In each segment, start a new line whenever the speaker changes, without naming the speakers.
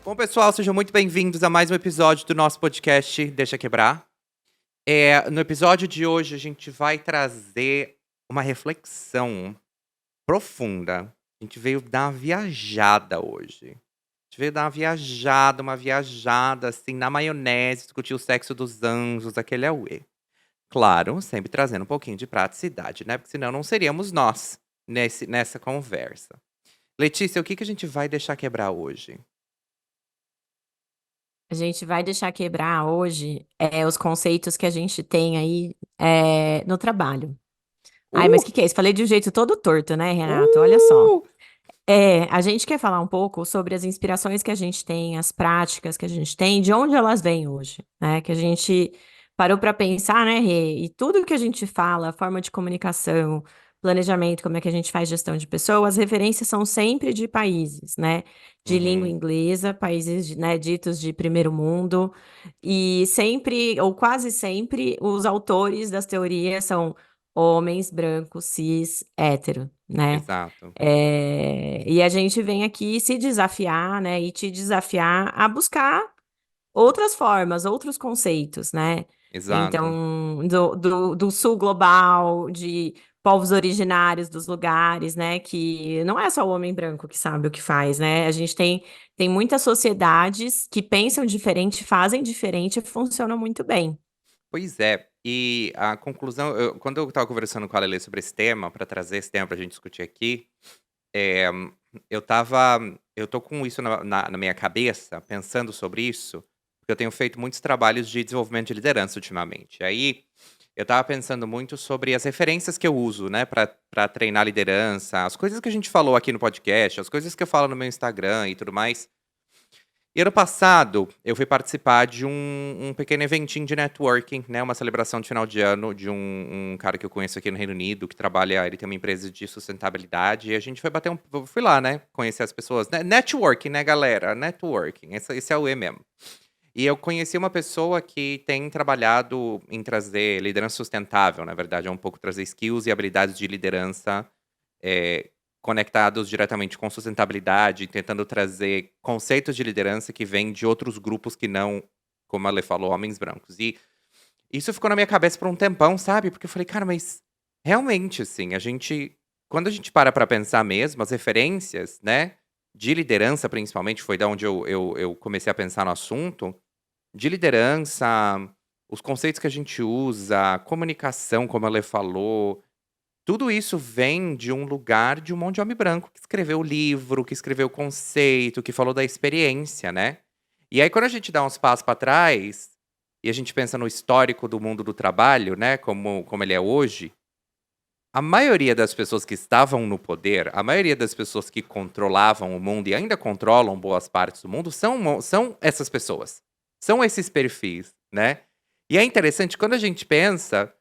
Bom, pessoal, sejam muito bem-vindos a mais um episódio do nosso podcast Deixa Quebrar. No episódio de hoje, a gente vai trazer uma reflexão profunda. A gente veio dar uma viajada hoje. A gente veio dar uma viajada, assim, na maionese, discutir o sexo dos anjos, aquele auê. Claro, sempre trazendo um pouquinho de praticidade, né? Porque senão não seríamos nós nessa conversa. Letícia, o que a gente vai deixar quebrar hoje?
A gente vai deixar quebrar hoje os conceitos que a gente tem aí no trabalho. Ai, mas o
Uh!
que que é isso? Falei de um jeito todo torto, né, Renato? Olha só.
Uh!
A gente quer falar um pouco sobre as inspirações que a gente tem, as práticas que a gente tem, de onde elas vêm hoje, né? Que a gente parou para pensar, né, Rê? E tudo que a gente fala, forma de comunicação, planejamento, como é que a gente faz gestão de pessoas, as referências são sempre de países, né? De língua
Uhum,
inglesa, países, né, ditos de primeiro mundo, e sempre, ou quase sempre, os autores das teorias são homens brancos, cis, hétero, né?
exato,
E a gente vem aqui se desafiar, né? E te desafiar a buscar outras formas, outros conceitos, né?
exato.
Então, do sul global, de povos originários dos lugares, né? Que não é só o homem branco que sabe o que faz, né? A gente tem muitas sociedades que pensam diferente, fazem diferente e funcionam muito bem.
Pois é, e a conclusão quando eu estava conversando com a Lelê sobre esse tema, para trazer esse tema pra gente discutir aqui, eh, eu tô com isso na minha cabeça, pensando sobre isso, porque eu tenho feito muitos trabalhos de desenvolvimento de liderança ultimamente. Aí, eu estava pensando muito sobre as referências que eu uso, né, pra treinar liderança, as coisas que a gente falou aqui no podcast, as coisas que eu falo no meu Instagram e tudo mais. E ano passado, eu fui participar de um pequeno eventinho de networking, né, uma celebração de final de ano de um cara que eu conheço aqui no Reino Unido, que trabalha ele tem uma empresa de sustentabilidade, e a gente foi bater eu fui lá, né, conhecer as pessoas, né, networking, né, galera, networking, esse é o E mesmo. E eu conheci uma pessoa que tem trabalhado em trazer liderança sustentável, na verdade, é um pouco trazer skills e habilidades de liderança conectados diretamente com sustentabilidade, tentando trazer conceitos de liderança que vêm de outros grupos que não, como a Lê falou, homens brancos. E isso ficou na minha cabeça por um tempão, sabe? Porque eu falei, cara, mas realmente, assim, quando a gente para pra pensar mesmo, as referências, né, de liderança, principalmente, foi da onde eu comecei a pensar no assunto, de liderança, os conceitos que a gente usa, comunicação, como a Lê falou, tudo isso vem de um lugar de um monte de homem branco que escreveu o livro, que escreveu o conceito, que falou da experiência, né. E aí quando a gente dá uns passos para trás, e a gente pensa no histórico do mundo do trabalho, né, como ele é hoje, a maioria das pessoas que estavam no poder, a maioria das pessoas que controlavam o mundo e ainda controlam boas partes do mundo são essas pessoas, são esses perfis, né. E é interessante quando a gente pensa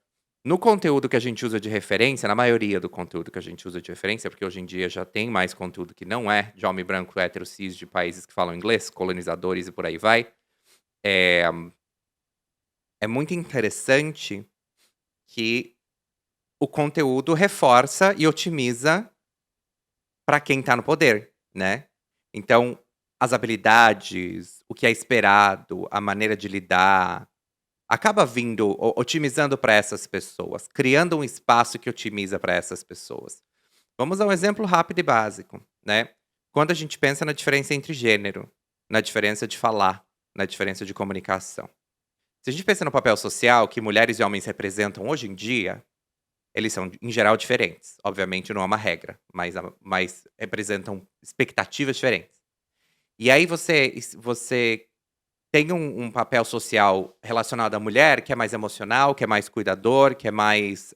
no conteúdo que a gente usa de referência, na maioria do conteúdo que a gente usa de referência, porque hoje em dia já tem mais conteúdo que não é de homem branco, hétero, cis, de países que falam inglês, colonizadores e por aí vai. É, é muito interessante que o conteúdo reforça e otimiza para quem tá no poder, né. Então, as habilidades, o que é esperado, a maneira de lidar, acaba vindo otimizando para essas pessoas, criando um espaço que otimiza para essas pessoas. Vamos dar um exemplo rápido e básico, né. Quando a gente pensa na diferença entre gênero, na diferença de falar, na diferença de comunicação. Se a gente pensa no papel social que mulheres e homens representam hoje em dia, eles são, em geral, diferentes. Obviamente não é uma regra, mas representam expectativas diferentes. E aí você tem um papel social relacionado à mulher que é mais emocional, que é mais cuidador, que é mais,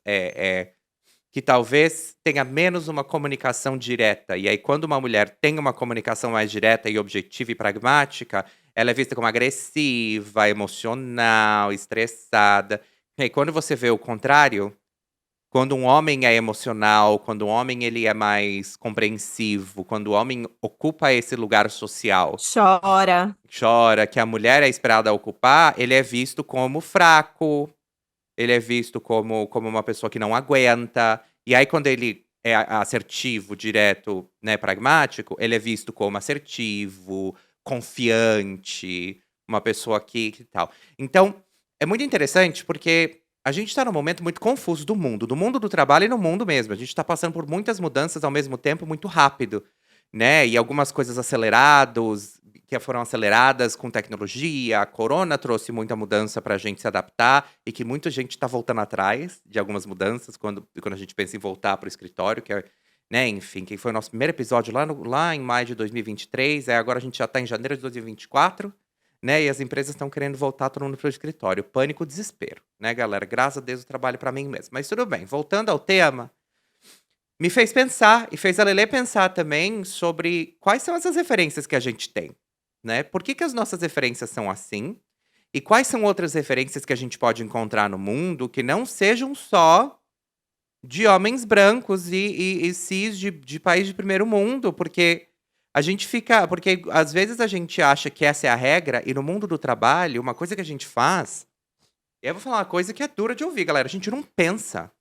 que talvez tenha menos uma comunicação direta. E aí quando uma mulher tem uma comunicação mais direta e objetiva e pragmática, ela é vista como agressiva, emocional, estressada. E aí quando você vê o contrário, quando um homem é emocional, quando o homem ele é mais compreensivo, quando o homem ocupa esse lugar social,
Chora.
chora, que a mulher é esperada a ocupar, ele é visto como fraco, ele é visto como uma pessoa que não aguenta. E aí quando ele é assertivo, direto, né, pragmático, ele é visto como assertivo, confiante, uma pessoa que tal. Então, é muito interessante porque a gente tá num momento muito confuso do mundo do trabalho e no mundo mesmo. A gente tá passando por muitas mudanças ao mesmo tempo, muito rápido, né? E algumas coisas que foram aceleradas com tecnologia. A corona trouxe muita mudança pra gente se adaptar e que muita gente tá voltando atrás de algumas mudanças quando a gente pensa em voltar pro escritório, que é, né, enfim, que foi o nosso primeiro episódio lá em maio de 2023, aí agora a gente já tá em janeiro de 2024, né, e as empresas estão querendo voltar todo mundo pro escritório. Pânico, desespero, né, galera? Graças a Deus eu trabalho pra mim mesmo. Mas tudo bem, voltando ao tema, me fez pensar e fez a Lelê pensar também sobre quais são essas referências que a gente tem, né? Por que as nossas referências são assim? E quais são outras referências que a gente pode encontrar no mundo que não sejam só de homens brancos e cis de país de primeiro mundo? Porque a gente fica. Porque às vezes a gente acha que essa é a regra, e no mundo do trabalho, uma coisa que a gente faz. E eu vou falar uma coisa que é dura de ouvir, galera. A gente não pensa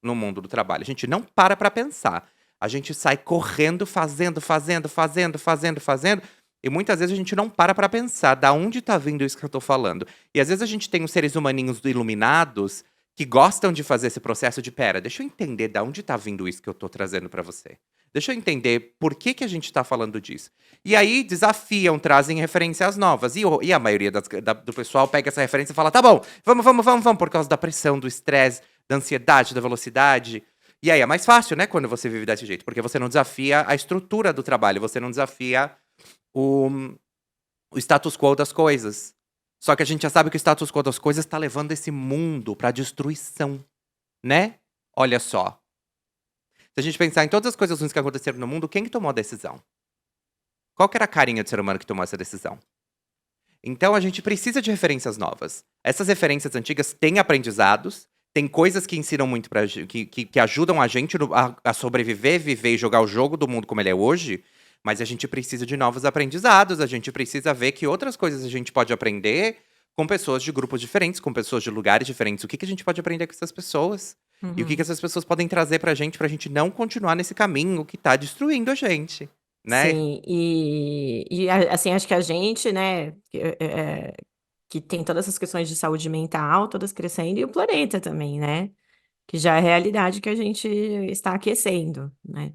no mundo do trabalho. A gente não para pra pensar. A gente sai correndo, fazendo, fazendo, fazendo, fazendo, fazendo. E muitas vezes a gente não para pra pensar da onde tá vindo isso que eu tô falando. E às vezes a gente tem os seres humaninhos iluminados que gostam de fazer esse processo de pera, deixa eu entender da onde tá vindo isso que eu tô trazendo pra você. Deixa eu entender por que a gente tá falando disso. E aí desafiam, trazem referências novas. E a maioria do pessoal pega essa referência e fala: tá bom, vamos, vamos, vamos, vamos, por causa da pressão, do estresse, da ansiedade, da velocidade. E aí é mais fácil, né, quando você vive desse jeito, porque você não desafia a estrutura do trabalho, você não desafia o, o status quo das coisas. Só que a gente já sabe que o status quo das coisas tá levando esse mundo pra destruição, né? Olha só. Se a gente pensar em todas as coisas ruins que aconteceram no mundo, quem que tomou a decisão? Qual que era a carinha do ser humano que tomou essa decisão? Então a gente precisa de referências novas. Essas referências antigas têm aprendizados, têm coisas que ensinam muito pra gente, que ajudam a gente a sobreviver, viver e jogar o jogo do mundo como ele é hoje. Mas a gente precisa de novos aprendizados, a gente precisa ver que outras coisas a gente pode aprender com pessoas de grupos diferentes, com pessoas de lugares diferentes. O que a gente pode aprender com essas pessoas? E o que
Uhum.
essas pessoas podem trazer pra gente não continuar nesse caminho que tá destruindo a gente, né?
Sim, assim, acho que a gente, né, que tem todas essas questões de saúde mental, todas crescendo, e o planeta também, né? Que já é a realidade que a gente está aquecendo, né?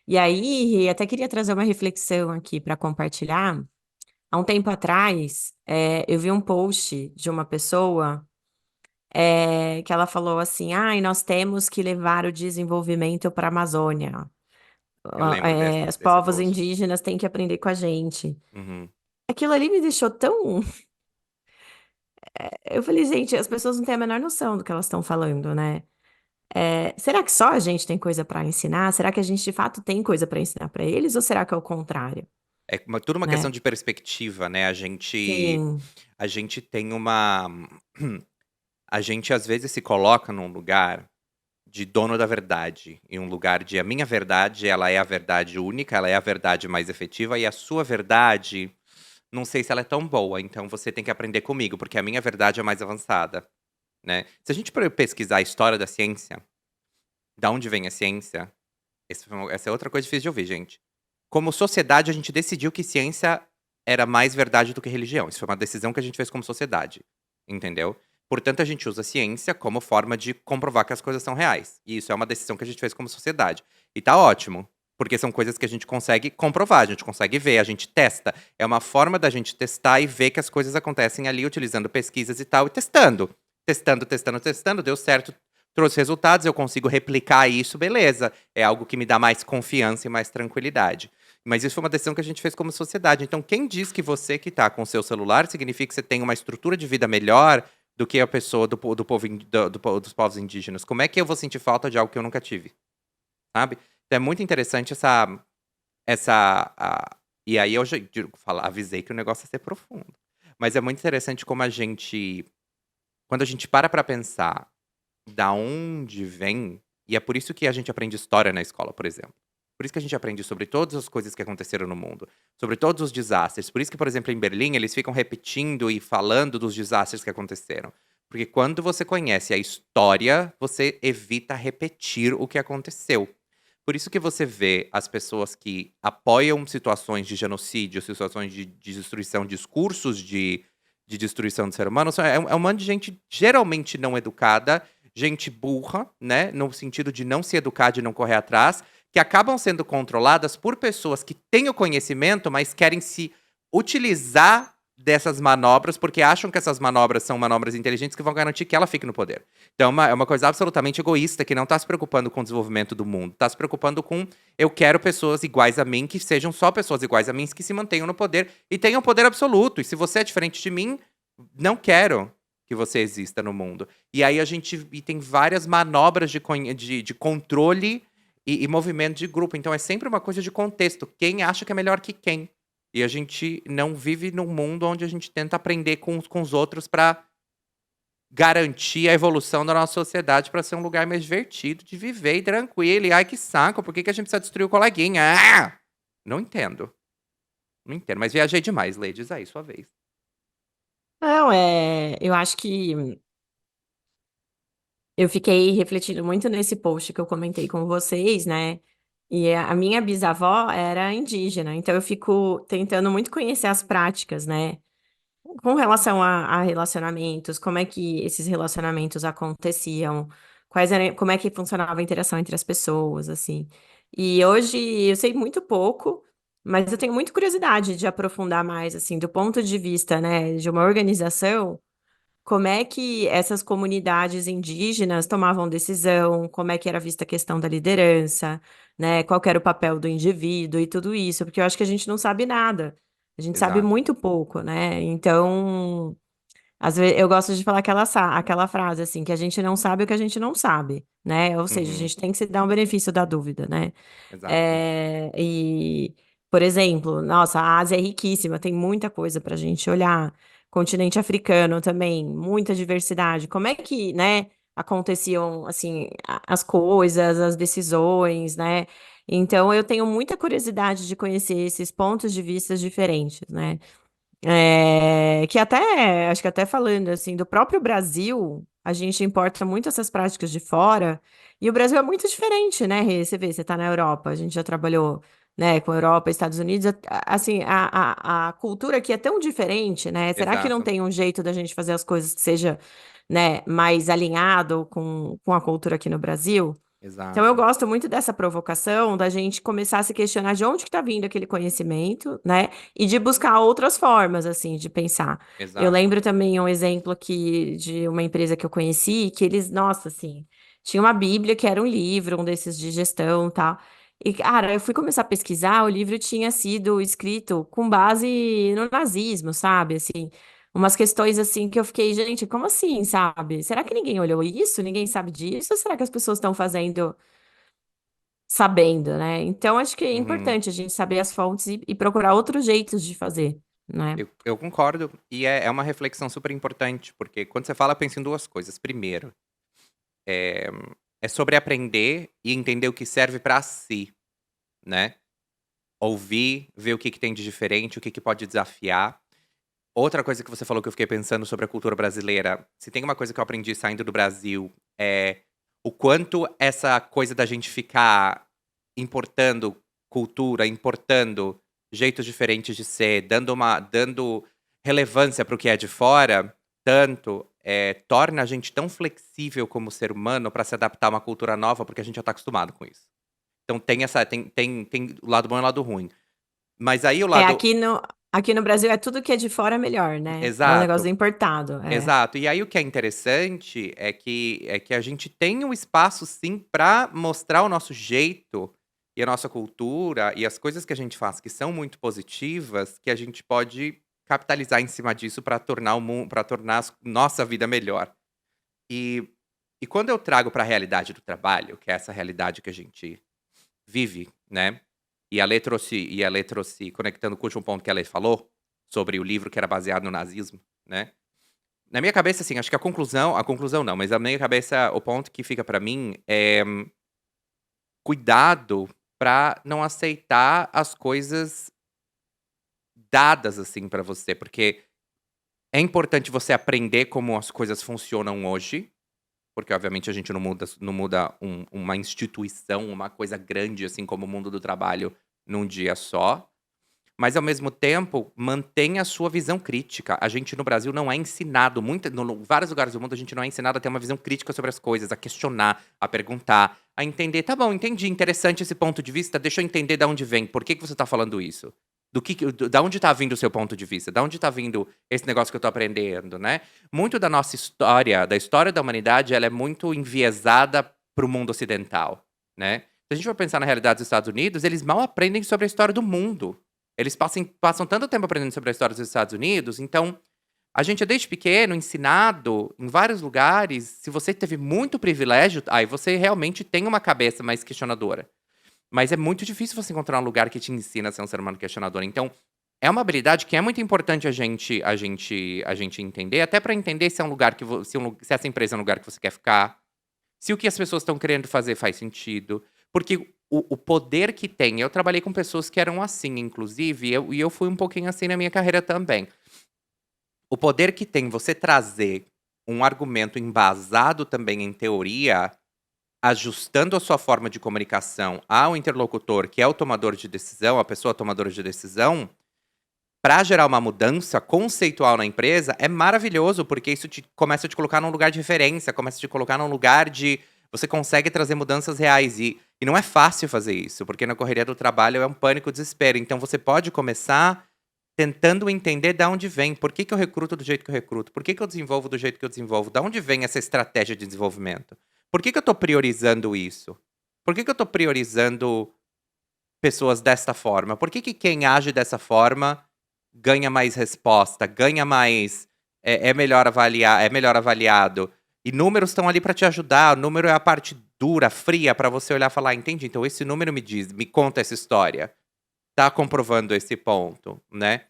E aí, até queria trazer uma reflexão aqui para compartilhar. Há um tempo atrás, eu vi um post de uma pessoa que ela falou assim: ai, nós temos que levar o desenvolvimento para a Amazônia.
Eu lembro
Os
desse
povos
post.
indígenas têm que aprender com a gente.
Uhum.
Aquilo ali me deixou tão. Eu falei, gente, as pessoas não têm a menor noção do que elas estão falando, né? Será que só a gente tem coisa para ensinar? Será que a gente de fato tem coisa para ensinar para eles? Ou será que é o contrário,
Tudo uma questão
né?
de perspectiva, né?
Sim.
A gente tem uma. A gente às vezes se coloca num lugar de dono da verdade, em um lugar de a minha verdade, ela é a verdade única, ela é a verdade mais efetiva, e a sua verdade, não sei se ela é tão boa, então você tem que aprender comigo, porque a minha verdade é mais avançada, né? Se a gente for pesquisar a história da ciência, da onde vem a ciência, essa é outra coisa difícil de ouvir, gente. Como sociedade, a gente decidiu que ciência era mais verdade do que religião. Isso foi uma decisão que a gente fez como sociedade, entendeu? Portanto, a gente usa a ciência como forma de comprovar que as coisas são reais. E isso é uma decisão que a gente fez como sociedade. E tá ótimo, porque são coisas que a gente consegue comprovar, a gente consegue ver, a gente testa. É uma forma da gente testar e ver que as coisas acontecem ali utilizando pesquisas e tal, e testando. Testando, testando, testando, deu certo, trouxe resultados, eu consigo replicar isso, beleza. É algo que me dá mais confiança e mais tranquilidade. Mas isso foi uma decisão que a gente fez como sociedade. Então, quem diz que você que tá com o seu celular significa que você tem uma estrutura de vida melhor do que a pessoa do povo, dos povos indígenas? Como é que eu vou sentir falta de algo que eu nunca tive? Sabe? Então, é muito interessante e aí eu já avisei que o negócio ia ser profundo. Mas é muito interessante como quando a gente para pensar da onde vem, e é por isso que a gente aprende história na escola, por exemplo. Por isso que a gente aprende sobre todas as coisas que aconteceram no mundo, sobre todos os desastres. Por isso que, por exemplo, em Berlim, eles ficam repetindo e falando dos desastres que aconteceram. Porque quando você conhece a história, você evita repetir o que aconteceu. Por isso que você vê as pessoas que apoiam situações de genocídio, situações de destruição, discursos de destruição do ser humano, é um monte de gente geralmente não educada, gente burra, né? No sentido de não se educar, de não correr atrás, que acabam sendo controladas por pessoas que têm o conhecimento, mas querem se utilizar dessas manobras, porque acham que essas manobras são manobras inteligentes que vão garantir que ela fique no poder. Então é uma coisa absolutamente egoísta, que não tá se preocupando com o desenvolvimento do mundo, tá se preocupando com eu quero pessoas iguais a mim, que sejam só pessoas iguais a mim, que se mantenham no poder e tenham poder absoluto. E se você é diferente de mim, não quero que você exista no mundo. E aí e tem várias manobras de controle e movimento de grupo. Então é sempre uma coisa de contexto. Quem acha que é melhor que quem? E a gente não vive num mundo onde a gente tenta aprender com os outros para garantir a evolução da nossa sociedade para ser um lugar mais divertido de viver e tranquilo. E ai, que saco, por que a gente precisa destruir o coleguinha? Ah! Não entendo. Não entendo. Mas viajei demais, ladies. Aí, sua vez.
Não, eu acho que eu fiquei refletindo muito nesse post que eu comentei com vocês, né? E a minha bisavó era indígena, então eu fico tentando muito conhecer as práticas, né? Com relação a relacionamentos, como é que esses relacionamentos aconteciam, como é que funcionava a interação entre as pessoas, assim. E hoje eu sei muito pouco, mas eu tenho muita curiosidade de aprofundar mais, assim, do ponto de vista, né, de uma organização, como é que essas comunidades indígenas tomavam decisão, como é que era vista a questão da liderança, né, qual que era o papel do indivíduo e tudo isso, porque eu acho que a gente não sabe nada. A gente sabe
Exato.
muito pouco, né? Então, às vezes eu gosto de falar aquela frase assim, que a gente não sabe o que a gente não sabe, né? Ou seja, a
Uhum.
gente tem que se dar um benefício da dúvida, né?
Exato.
E, por exemplo, nossa, a Ásia é riquíssima, tem muita coisa para a gente olhar. Continente africano também, muita diversidade. Como é que, né, aconteciam, assim, as coisas, as decisões, né? Então, eu tenho muita curiosidade de conhecer esses pontos de vista diferentes, né? Que até, acho que até falando assim, do próprio Brasil, a gente importa muito essas práticas de fora, e o Brasil é muito diferente, né, Rê? Você vê, você tá na Europa, a gente já trabalhou, né, com a Europa, Estados Unidos, assim, a cultura aqui é tão diferente, né? Será que não
Exato.
tem um jeito da gente fazer as coisas que seja, né, mais alinhado com a cultura aqui no Brasil? Então, eu
Exato.
gosto muito dessa provocação, da gente começar a se questionar de onde que está vindo aquele conhecimento, né? E de buscar outras formas, assim, de pensar. Eu
Exato.
lembro também um exemplo aqui de uma empresa que eu conheci, que eles, nossa, assim, tinha uma Bíblia que era um livro, um desses de gestão e tal. E, cara, eu fui começar a pesquisar, o livro tinha sido escrito com base no nazismo, sabe? Assim, umas questões assim que eu fiquei, gente, como assim, sabe? Será que ninguém olhou isso? Ninguém sabe disso? Ou será que as pessoas estão fazendo sabendo, né? Então, acho que é
Uhum.
importante a gente saber as fontes e procurar outros jeitos de fazer, né?
Eu concordo. E é uma reflexão super importante, porque quando você fala, pensa em duas coisas. Primeiro, é, é sobre aprender e entender o que serve pra si, né? Ouvir, ver o que tem de diferente, o que pode desafiar. Outra coisa que você falou que eu fiquei pensando sobre a cultura brasileira, se tem uma coisa que eu aprendi saindo do Brasil, é o quanto essa coisa da gente ficar importando cultura, importando jeitos diferentes de ser, dando relevância para o que é de fora, tanto, torna a gente tão flexível como ser humano para se adaptar a uma cultura nova, porque a gente já tá acostumado com isso. Então tem o lado bom e o lado ruim. Mas aí o
É,
lado
aqui no Brasil é tudo que é de fora melhor, né? É o negócio do
exato.
importado, é.
Exato. E aí o que é interessante é que a gente tem um espaço sim para mostrar o nosso jeito e a nossa cultura e as coisas que a gente faz que são muito positivas, que a gente pode capitalizar em cima disso para tornar o mundo, para tornar nossa vida melhor. E e quando eu trago para a realidade do trabalho, que é essa realidade que a gente vive, né? E a Lê trouxe conectando com o último ponto que a Lê falou sobre o livro que era baseado no nazismo, né? Na minha cabeça, assim, acho que a conclusão não, mas na minha cabeça o ponto que fica pra mim é cuidado pra não aceitar as coisas dadas, assim, pra você, porque é importante você aprender como as coisas funcionam hoje, porque obviamente a gente não muda uma instituição, uma coisa grande, assim como o mundo do trabalho, num dia só. Mas ao mesmo tempo, mantém a sua visão crítica. A gente no Brasil não é ensinado, vários lugares do mundo a gente não é ensinado a ter uma visão crítica sobre as coisas, a questionar, a perguntar, a entender. Tá bom, entendi, interessante esse ponto de vista, deixa eu entender de onde vem, por que que você tá falando isso? Da onde tá vindo o seu ponto de vista? Da onde tá vindo esse negócio que eu tô aprendendo, né? Muito da nossa história, da história da humanidade, ela é muito enviesada pro mundo ocidental, né? Se a gente for pensar na realidade dos Estados Unidos, eles mal aprendem sobre a história do mundo. Eles passam tanto tempo aprendendo sobre a história dos Estados Unidos, então a gente é desde pequeno ensinado em vários lugares. Se você teve muito privilégio, aí você realmente tem uma cabeça mais questionadora. Mas é muito difícil você encontrar um lugar que te ensina a ser um ser humano questionador. Então, é uma habilidade que é muito importante a gente entender, até para entender se é um lugar se essa empresa é um lugar que você quer ficar, se o que as pessoas estão querendo fazer faz sentido. Porque o poder que tem. Eu trabalhei com pessoas que eram assim, inclusive, e eu fui um pouquinho assim na minha carreira também. O poder que tem você trazer um argumento embasado também em teoria, ajustando a sua forma de comunicação ao interlocutor, que é o tomador de decisão, a pessoa tomadora de decisão, para gerar uma mudança conceitual na empresa, é maravilhoso, porque isso começa a te colocar num lugar de referência, começa a te colocar num lugar de. Você consegue trazer mudanças reais. E não é fácil fazer isso, porque na correria do trabalho é um pânico, desespero. Então você pode começar tentando entender de onde vem. Por que que eu recruto do jeito que eu recruto? Por que que eu desenvolvo do jeito que eu desenvolvo? De onde vem essa estratégia de desenvolvimento? Por que que eu estou priorizando isso? Por que que eu estou priorizando pessoas desta forma? Por que que quem age dessa forma ganha mais resposta, ganha mais, é melhor avaliado? E números estão ali para te ajudar. O número é a parte dura, fria, para você olhar e falar: entendi, então esse número me conta essa história, tá comprovando esse ponto, né?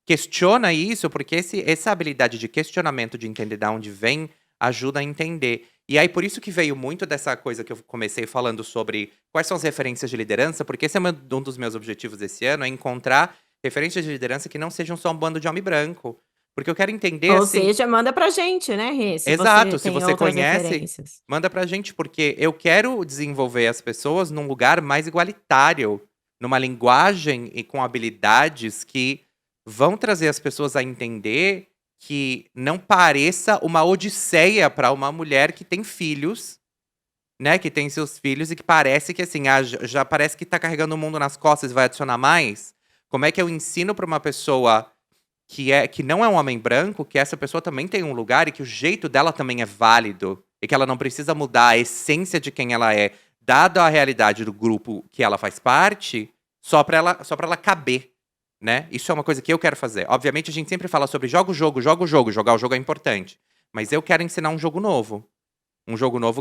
Questiona isso, porque essa habilidade de questionamento, de entender de onde vem, ajuda a entender. E aí, por isso que veio muito dessa coisa que eu comecei falando sobre quais são as referências de liderança, porque esse é um dos meus objetivos esse ano, é encontrar referências de liderança que não sejam só um bando de homem branco. Porque eu quero entender,
Ou
assim.
seja, manda pra gente, né, Rê, se você
Exato, se
tem
você
outras
conhece,
referências.
manda pra gente, porque eu quero desenvolver as pessoas num lugar mais igualitário, numa linguagem e com habilidades que vão trazer as pessoas a entender que não pareça uma odisseia para uma mulher que tem filhos, né? Que tem seus filhos e que parece que assim, já parece que tá carregando o mundo nas costas e vai adicionar mais. Como é que eu ensino para uma pessoa que não é um homem branco, que essa pessoa também tem um lugar e que o jeito dela também é válido e que ela não precisa mudar a essência de quem ela é, dada a realidade do grupo que ela faz parte, só para ela caber, né? Isso é uma coisa que eu quero fazer. Obviamente a gente sempre fala sobre joga o jogo, joga o jogo, jogar o jogo é importante, mas eu quero ensinar um jogo novo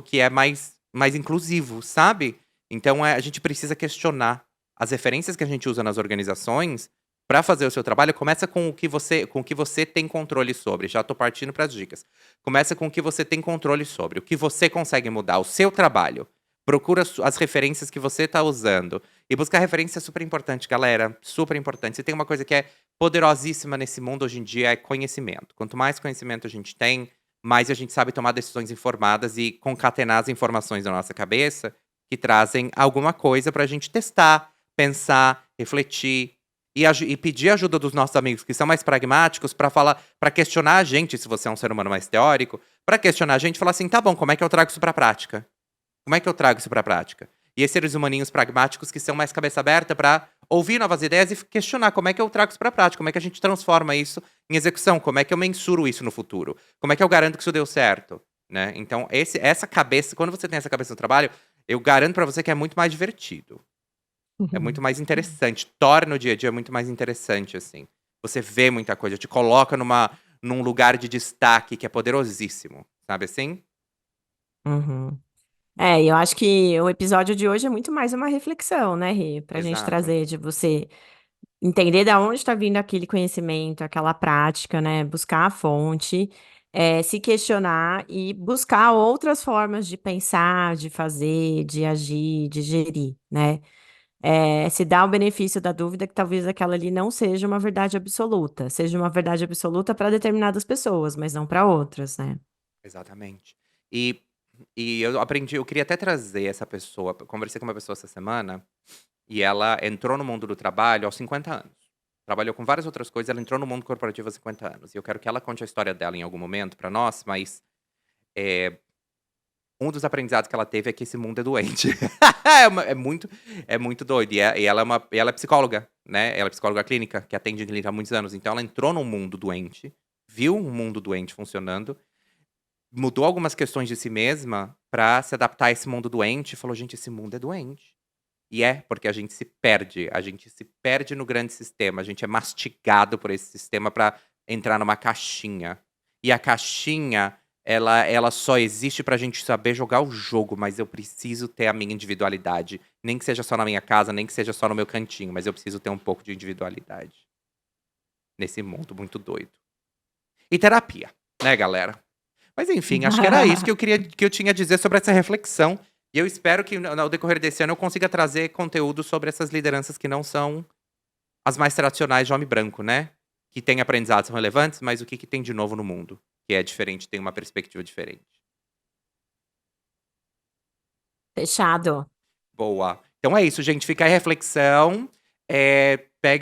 que é mais inclusivo, sabe? Então a gente precisa questionar as referências que a gente usa nas organizações para fazer o seu trabalho. Começa com o que você tem controle sobre. Já tô partindo para as dicas. Começa com o que você tem controle sobre, o que você consegue mudar, o seu trabalho. Procura as referências que você tá usando. E buscar referência é super importante, galera. Super importante. Se tem uma coisa que é poderosíssima nesse mundo hoje em dia é conhecimento. Quanto mais conhecimento a gente tem, mais a gente sabe tomar decisões informadas e concatenar as informações da nossa cabeça que trazem alguma coisa pra gente testar, pensar, refletir e pedir ajuda dos nossos amigos que são mais pragmáticos pra falar, para questionar a gente, se você é um ser humano mais teórico, pra questionar a gente e falar assim: tá bom, como é que eu trago isso pra prática? Como é que eu trago isso pra prática? E esses seres humaninhos pragmáticos que são mais cabeça aberta pra ouvir novas ideias e questionar como é que eu trago isso pra prática, como é que a gente transforma isso em execução, como é que eu mensuro isso no futuro, como é que eu garanto que isso deu certo, né? Então, essa cabeça, quando você tem essa cabeça no trabalho, eu garanto pra você que é muito mais divertido, é muito mais interessante, torna o dia a dia muito mais interessante, assim. Você vê muita coisa, te coloca num lugar de destaque que é poderosíssimo, sabe assim?
Uhum. É, e eu acho que o episódio de hoje é muito mais uma reflexão, né, Rê? Pra gente
Exato.
trazer de você entender da onde está vindo aquele conhecimento, aquela prática, né? Buscar a fonte, se questionar e buscar outras formas de pensar, de fazer, de agir, de gerir, né? Se dar o benefício da dúvida que talvez aquela ali não seja uma verdade absoluta, seja uma verdade absoluta para determinadas pessoas, mas não para outras, né?
Exatamente. E E eu aprendi, eu queria até trazer essa pessoa. Eu conversei com uma pessoa essa semana e ela entrou no mundo do trabalho aos 50 anos. Trabalhou com várias outras coisas, ela entrou no mundo corporativo aos 50 anos. E eu quero que ela conte a história dela em algum momento pra nós, mas um dos aprendizados que ela teve é que esse mundo é doente. É muito doido. E ela é psicóloga, né? Ela é psicóloga clínica, que atende em clínica há muitos anos. Então ela entrou num mundo doente, viu um mundo doente funcionando, mudou algumas questões de si mesma pra se adaptar a esse mundo doente e falou: gente, esse mundo é doente. E é, porque a gente se perde no grande sistema, a gente é mastigado por esse sistema pra entrar numa caixinha. E a caixinha, ela só existe pra gente saber jogar o jogo, mas eu preciso ter a minha individualidade. Nem que seja só na minha casa, nem que seja só no meu cantinho, mas eu preciso ter um pouco de individualidade nesse mundo muito doido. E terapia, né, galera? Mas enfim, acho que era isso que eu tinha a dizer sobre essa reflexão. E eu espero que no decorrer desse ano eu consiga trazer conteúdo sobre essas lideranças que não são as mais tradicionais de homem branco, né? Que tem aprendizados são relevantes, mas o que tem de novo no mundo? Que é diferente, tem uma perspectiva diferente.
Fechado.
Boa. Então é isso, gente. Fica aí a reflexão.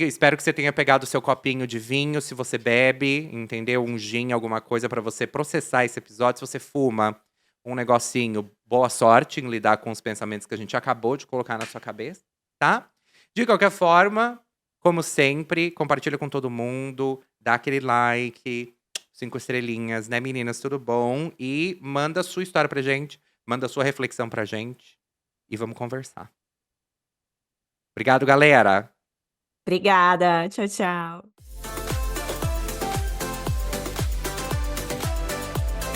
Espero que você tenha pegado o seu copinho de vinho, se você bebe, entendeu? Um gin, alguma coisa pra você processar esse episódio. Se você fuma um negocinho, boa sorte em lidar com os pensamentos que a gente acabou de colocar na sua cabeça, tá? De qualquer forma, como sempre, compartilha com todo mundo, dá aquele like, 5 estrelinhas, né, meninas? Tudo bom? E manda a sua história pra gente, manda a sua reflexão pra gente e vamos conversar. Obrigado, galera!
Obrigada. Tchau, tchau.